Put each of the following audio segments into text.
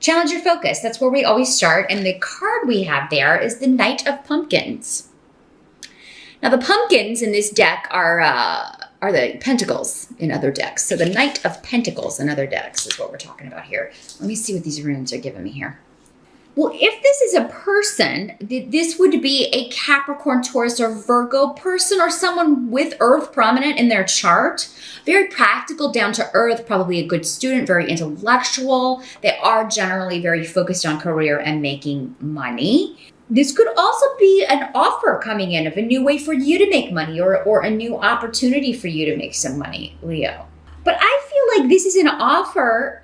Challenge your focus. That's where we always start. And the card we have there is the Knight of Pumpkins. Now, the pumpkins in this deck are the pentacles in other decks. So the Knight of Pentacles in other decks is what we're talking about here. Let me see what these runes are giving me here. Well, if this is a person, this would be a Capricorn, Taurus, or Virgo person, or someone with Earth prominent in their chart. Very practical, down to earth, probably a good student, very intellectual. They are generally very focused on career and making money. This could also be an offer coming in of a new way for you to make money, or a new opportunity for you to make some money, Leo. But I feel like this is an offer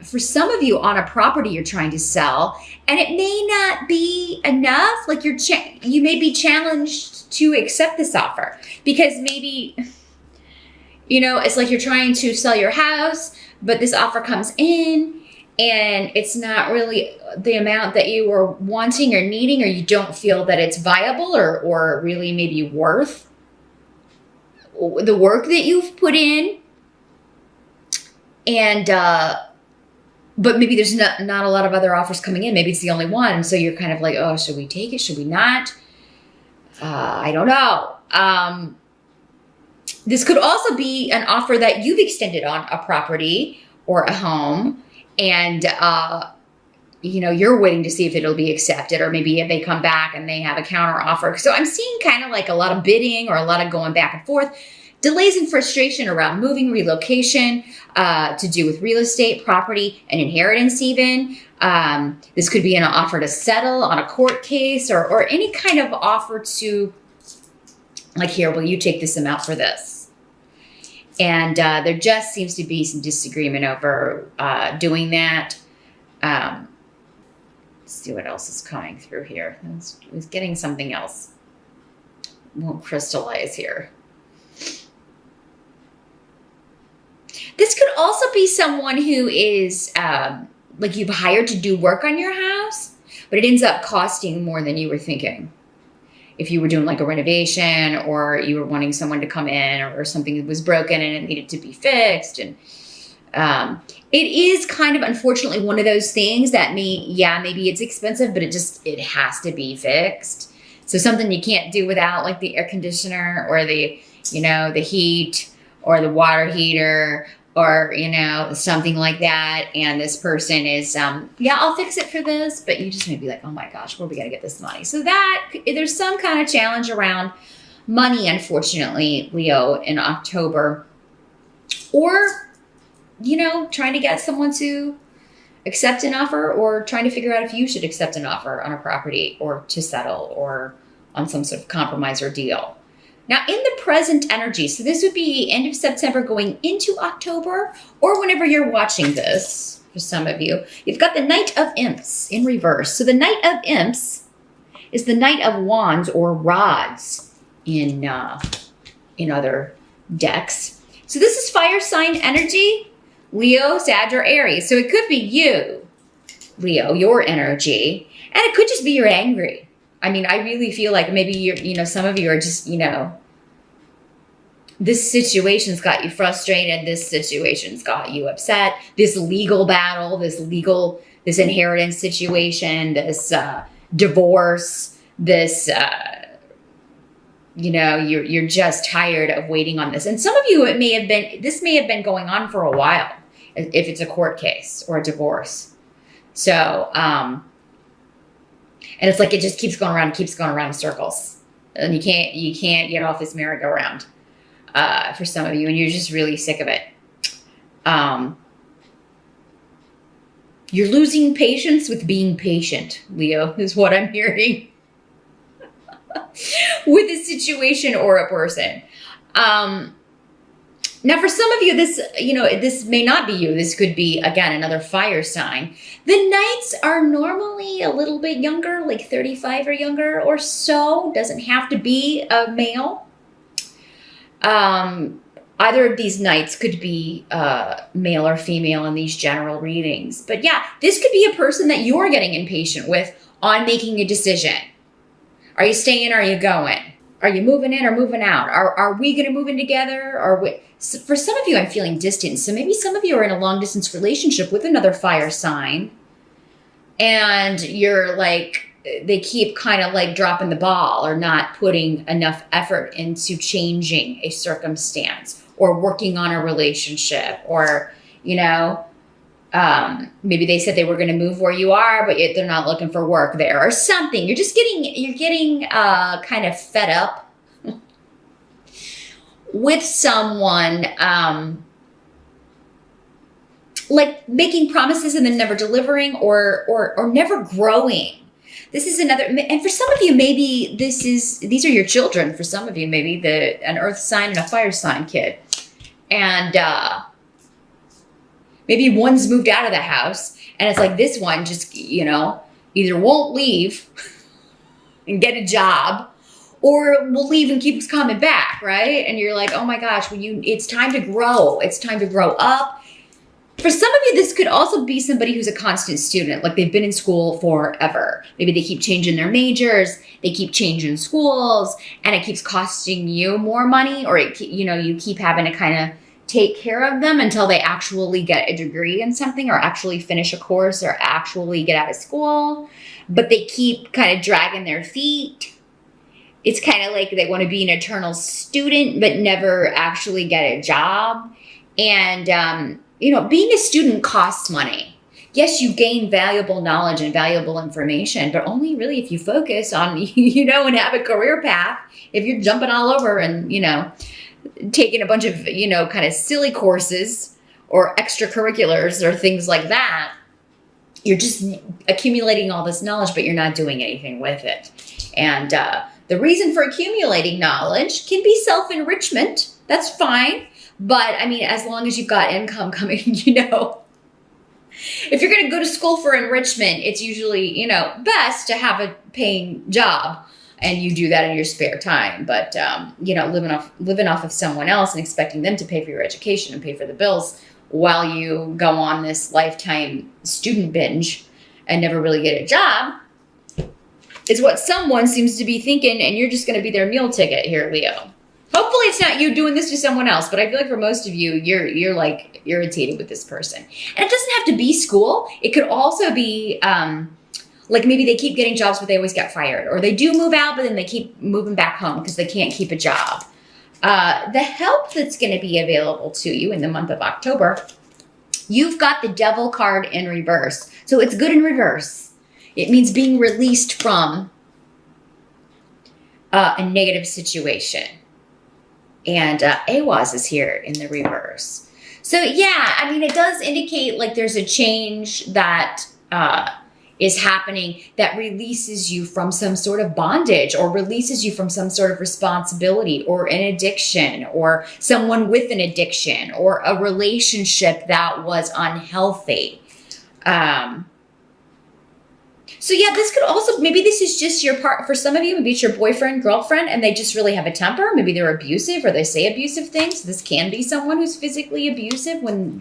for some of you on a property you're trying to sell, and it may not be enough. Like you may be challenged to accept this offer because maybe, it's like you're trying to sell your house, but this offer comes in and it's not really the amount that you were wanting or needing, or you don't feel that it's viable or really maybe worth the work that you've put in. And, but maybe there's not a lot of other offers coming in. Maybe it's the only one. And so you're kind of like, oh, should we take it? Should we not? I don't know. This could also be an offer that you've extended on a property or a home. And, you're waiting to see if it'll be accepted, or maybe if they come back and they have a counter offer. So I'm seeing kind of like a lot of bidding or a lot of going back and forth. Delays and frustration around moving, relocation, to do with real estate, property, and inheritance even. This could be an offer to settle on a court case, or any kind of offer to, like, here, will you take this amount for this? And there just seems to be some disagreement over doing that. Let's see what else is coming through here. I was getting something else. Won't crystallize here. This could also be someone who is like you've hired to do work on your house, but it ends up costing more than you were thinking. If you were doing like a renovation, or you were wanting someone to come in, or something was broken and it needed to be fixed. And it is kind of, unfortunately, one of those things that maybe it's expensive, but it has to be fixed. So something you can't do without, like the air conditioner, or the heat, or the water heater, or, something like that. And this person is, I'll fix it for this. But you just may be like, oh my gosh, where are we going to get this money? So there's some kind of challenge around money, unfortunately, Leo, in October. Or, trying to get someone to accept an offer, or trying to figure out if you should accept an offer on a property, or to settle, or on some sort of compromise or deal. Now, in the present energy, so this would be end of September going into October, or whenever you're watching this, for some of you, you've got the Knight of Imps in reverse. So the Knight of Imps is the Knight of Wands, or rods, in other decks. So this is fire sign energy, Leo, Sag, or Aries. So it could be you, Leo, your energy, and it could just be you're angry. I mean, I really feel like maybe some of you are just, this situation's got you frustrated. This situation's got you upset. This legal battle, this inheritance situation, this divorce, this, you're just tired of waiting on this. And some of you, this may have been going on for a while, if it's a court case or a divorce. So, and it's like it just keeps going around in circles. And you can't get off this merry-go-round for some of you, and you're just really sick of it. You're losing patience with being patient, Leo, is what I'm hearing. With a situation or a person. Now, for some of you, this may not be you. This could be, again, another fire sign. The Knights are normally a little bit younger, like 35 or younger or so. Doesn't have to be a male. Either of these Knights could be male or female in these general readings. But yeah, this could be a person that you're getting impatient with on making a decision. Are you staying or are you going? Are you moving in or moving out? Are we going to move in together? So for some of you, I'm feeling distant. So maybe some of you are in a long distance relationship with another fire sign. and you're like, they keep kind of like dropping the ball or not putting enough effort into changing a circumstance or working on a relationship, or, you know, maybe they said they were going to move where you are, but they're not looking for work there or something. You're getting kind of fed up with someone, like making promises and then never delivering, or never growing. This is another, and for some of you, maybe these are your children. For some of you, maybe an earth sign and a fire sign kid. And maybe one's moved out of the house, and it's like this one just, you know, either won't leave and get a job, or will leave and keeps coming back, right? And you're like, oh my gosh, it's time to grow. It's time to grow up. For some of you, this could also be somebody who's a constant student, like they've been in school forever. Maybe they keep changing their majors, they keep changing schools, and it keeps costing you more money, or you keep having to kind of take care of them until they actually get a degree in something, or actually finish a course, or actually get out of school. But they keep kind of dragging their feet. It's kind of like they want to be an eternal student, but never actually get a job. And, being a student costs money. Yes, you gain valuable knowledge and valuable information, but only really if you focus on, and have a career path. If you're jumping all over and, taking a bunch of, kind of silly courses or extracurriculars or things like that, you're just accumulating all this knowledge, but you're not doing anything with it. And the reason for accumulating knowledge can be self-enrichment. That's fine. But I mean, as long as you've got income coming, if you're going to go to school for enrichment, it's usually, best to have a paying job, and you do that in your spare time. But, living off of someone else and expecting them to pay for your education and pay for the bills while you go on this lifetime student binge and never really get a job is what someone seems to be thinking, and you're just going to be their meal ticket here, Leo. Hopefully it's not you doing this to someone else, but I feel like for most of you, you're like irritated with this person. And it doesn't have to be school. It could also be like maybe they keep getting jobs, but they always get fired, or they do move out, but then they keep moving back home because they can't keep a job. The help that's going to be available to you in the month of October, you've got the Devil card in reverse. So it's good in reverse. It means being released from a negative situation. And Awaz is here in the reverse. So yeah, I mean, it does indicate like there's a change that is happening that releases you from some sort of bondage, or releases you from some sort of responsibility, or an addiction, or someone with an addiction, or a relationship that was unhealthy. So yeah, this could also, maybe this is just your part, for some of you, maybe it's your boyfriend, girlfriend, and they just really have a temper. Maybe they're abusive, or they say abusive things. This can be someone who's physically abusive when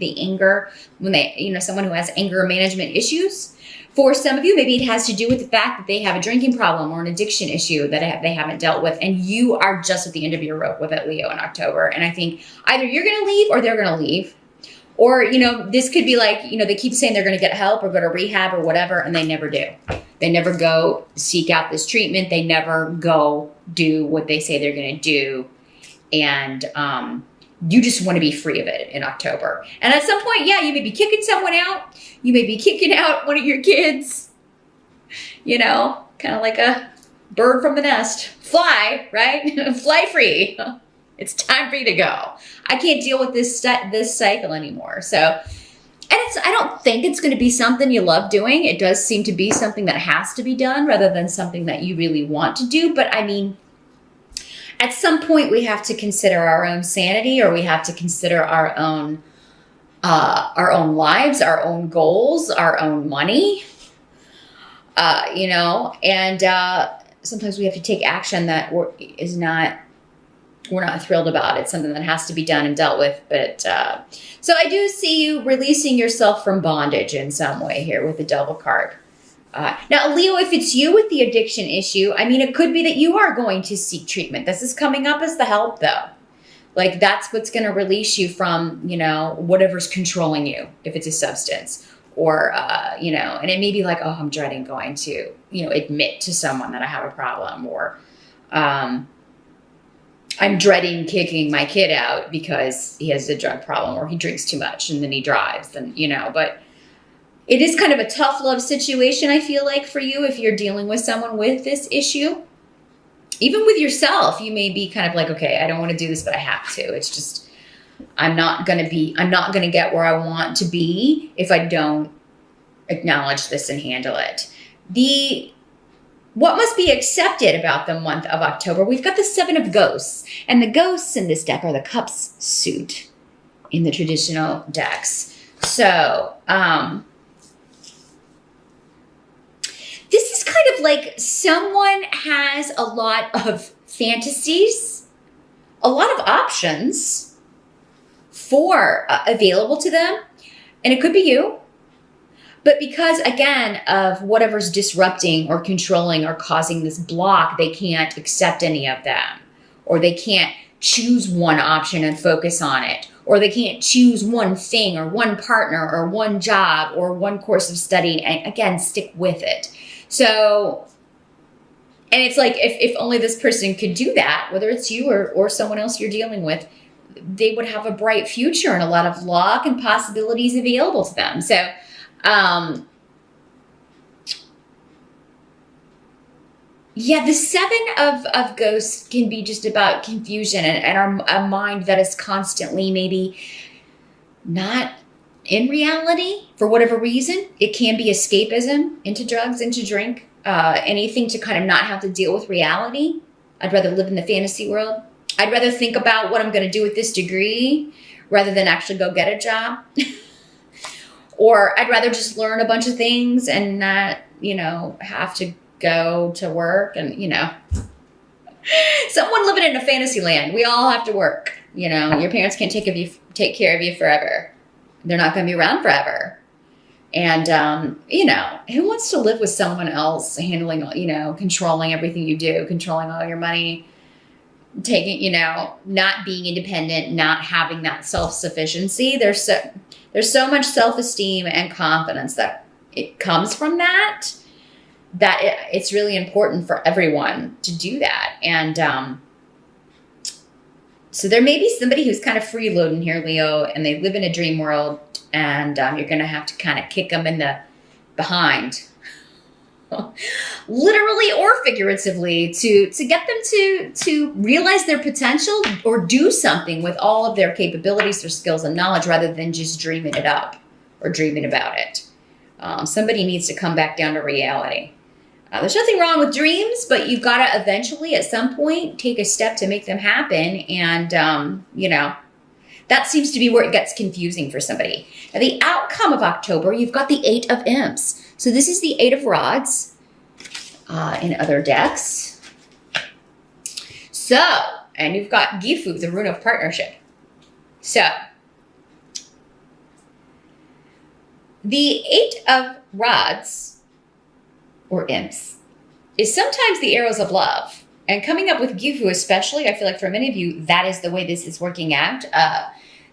someone who has anger management issues. For some of you, maybe it has to do with the fact that they have a drinking problem or an addiction issue that they haven't dealt with, and you are just at the end of your rope with it, Leo, in October. And I think either you're going to leave or they're going to leave. Or, this could be like, they keep saying they're going to get help or go to rehab or whatever, and they never do. They never go seek out this treatment. They never go do what they say they're going to do. And you just want to be free of it in October. And at some point, yeah, you may be kicking someone out. You may be kicking out one of your kids. Kind of like a bird from the nest. Fly, right? Fly free. It's time for you to go. I can't deal with this cycle anymore. So, and I don't think it's going to be something you love doing. It does seem to be something that has to be done rather than something that you really want to do. But I mean, at some point we have to consider our own sanity, or we have to consider our own lives, our own goals, our own money, and sometimes we have to take action that we're not thrilled about. It's something that has to be done and dealt with. But so I do see you releasing yourself from bondage in some way here with the Devil card. Now, Leo, if it's you with the addiction issue, I mean, it could be that you are going to seek treatment. This is coming up as the help, though. Like, that's what's going to release you from, whatever's controlling you, if it's a substance, or, and it may be like, oh, I'm dreading going to, admit to someone that I have a problem, or I'm dreading kicking my kid out because he has a drug problem, or he drinks too much and then he drives, and, but it is kind of a tough love situation, I feel like, for you if you're dealing with someone with this issue. Even with yourself, you may be kind of like, okay, I don't want to do this, but I have to. It's just, I'm not going to get where I want to be if I don't acknowledge this and handle it. What must be accepted about the month of October? We've got the Seven of Ghosts, and the ghosts in this deck are the Cups suit in the traditional decks. So, this is kind of like someone has a lot of fantasies, a lot of options for available to them. And it could be you. But because, again, of whatever's disrupting or controlling or causing this block, they can't accept any of them. Or they can't choose one option and focus on it. Or they can't choose one thing or one partner or one job or one course of study and, again, stick with it. So, and it's like, if only this person could do that, whether it's you or someone else you're dealing with, they would have a bright future and a lot of luck and possibilities available to them. So, the Seven of Ghosts can be just about confusion and a mind that is constantly maybe not in reality for whatever reason. It can be escapism into drugs, into drink, anything to kind of not have to deal with reality. I'd rather live in the fantasy world. I'd rather think about what I'm going to do with this degree rather than actually go get a job. Or I'd rather just learn a bunch of things and not, have to go to work and, someone living in a fantasy land. We all have to work. Your parents can't take care of you forever. They're not going to be around forever. And, who wants to live with someone else handling, controlling everything you do, controlling all your money, taking, not being independent, not having that self-sufficiency. There's so much self-esteem and confidence that it comes from that it's really important for everyone to do that. And, so there may be somebody who's kind of freeloading here, Leo, and they live in a dream world, and you're going to have to kind of kick them in the behind, literally or figuratively, to get them to realize their potential or do something with all of their capabilities, their skills, and knowledge, rather than just dreaming it up or dreaming about it. Somebody needs to come back down to reality. There's nothing wrong with dreams, but you've got to eventually, at some point, take a step to make them happen. And, that seems to be where it gets confusing for somebody. Now, the outcome of October, you've got the Eight of Imps. So this is the Eight of Rods in other decks. So, and you've got Gifu, the Rune of Partnership. So, the Eight of Rods, or imps, is sometimes the arrows of love. And coming up with Gifu especially, I feel like for many of you, that is the way this is working out.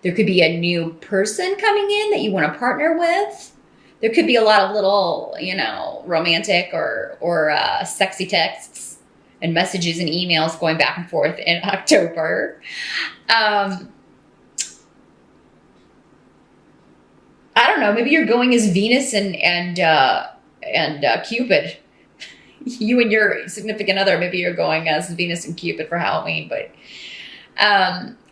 There could be a new person coming in that you want to partner with. There could be a lot of little, romantic or sexy texts and messages and emails going back and forth in October. I don't know, maybe you're going as Venus and Cupid. You and your significant other, maybe you're going as Venus and Cupid for Halloween, but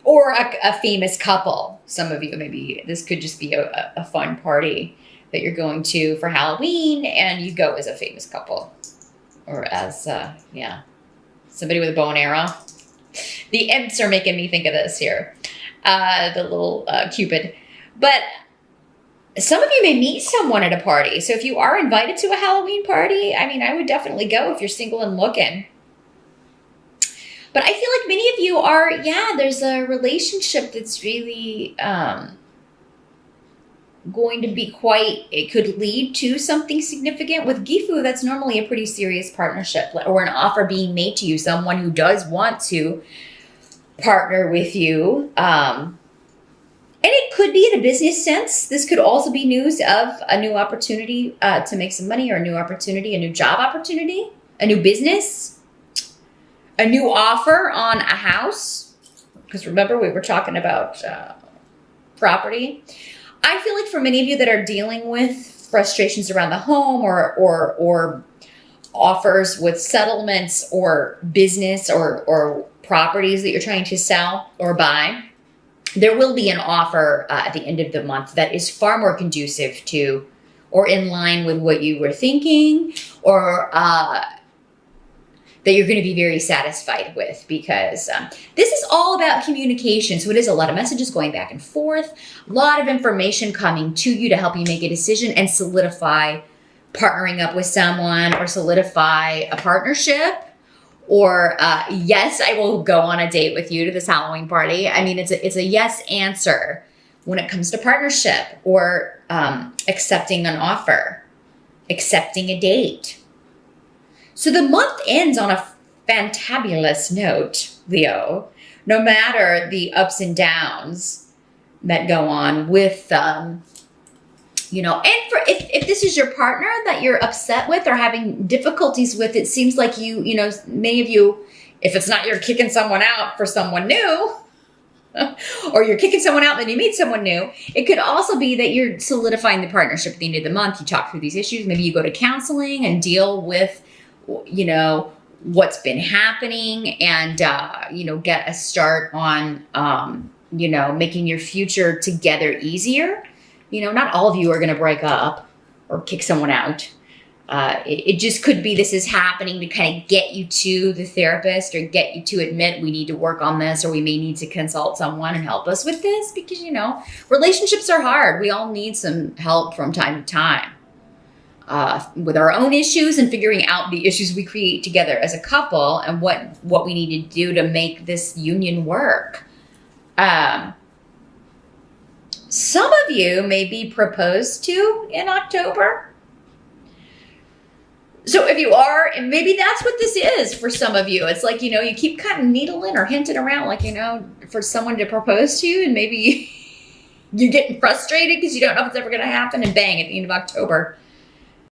or a famous couple. Some of you, maybe this could just be a fun party that you're going to for Halloween, and you go as a famous couple, or as somebody with a bow and arrow. The imps are making me think of this here, the little Cupid, but. Some of you may meet someone at a party. So if you are invited to a Halloween party, I would definitely go if you're single and looking. But I feel like many of you are, there's a relationship that's really going to be it could lead to something significant. With Gifu, that's normally a pretty serious partnership or an offer being made to you, someone who does want to partner with you. And it could be in a business sense. This could also be news of a new opportunity to make some money, or a new opportunity, a new job opportunity, a new business, a new offer on a house. Because remember, we were talking about property. I feel like for many of you that are dealing with frustrations around the home, or offers with settlements or business or properties that you're trying to sell or buy, there will be an offer at the end of the month that is far more conducive to or in line with what you were thinking, or that you're going to be very satisfied with, because this is all about communication. So it is a lot of messages going back and forth, a lot of information coming to you to help you make a decision and solidify partnering up with someone, or solidify a partnership, or yes, I will go on a date with you to this Halloween party. I mean, it's a yes answer when it comes to partnership, or accepting an offer, accepting a date. So the month ends on a fantabulous note, Leo, no matter the ups and downs that go on with, and for if this is your partner that you're upset with or having difficulties with, it seems like many of you, if it's not you're kicking someone out for someone new, or you're kicking someone out and then you meet someone new, it could also be that you're solidifying the partnership at the end of the month. You talk through these issues. Maybe you go to counseling and deal with, what's been happening, and, get a start on, making your future together easier. Not all of you are going to break up or kick someone out. It just could be this is happening to kind of get you to the therapist, or get you to admit we need to work on this, or we may need to consult someone and help us with this, because, relationships are hard. We all need some help from time to time with our own issues, and figuring out the issues we create together as a couple, and what we need to do to make this union work. Some of you may be proposed to in October. So if you are, and maybe that's what this is for some of you. It's like, you keep kind of needling or hinting around, like, for someone to propose to you, and maybe you're getting frustrated because you don't know if it's ever going to happen, and bang, at the end of October,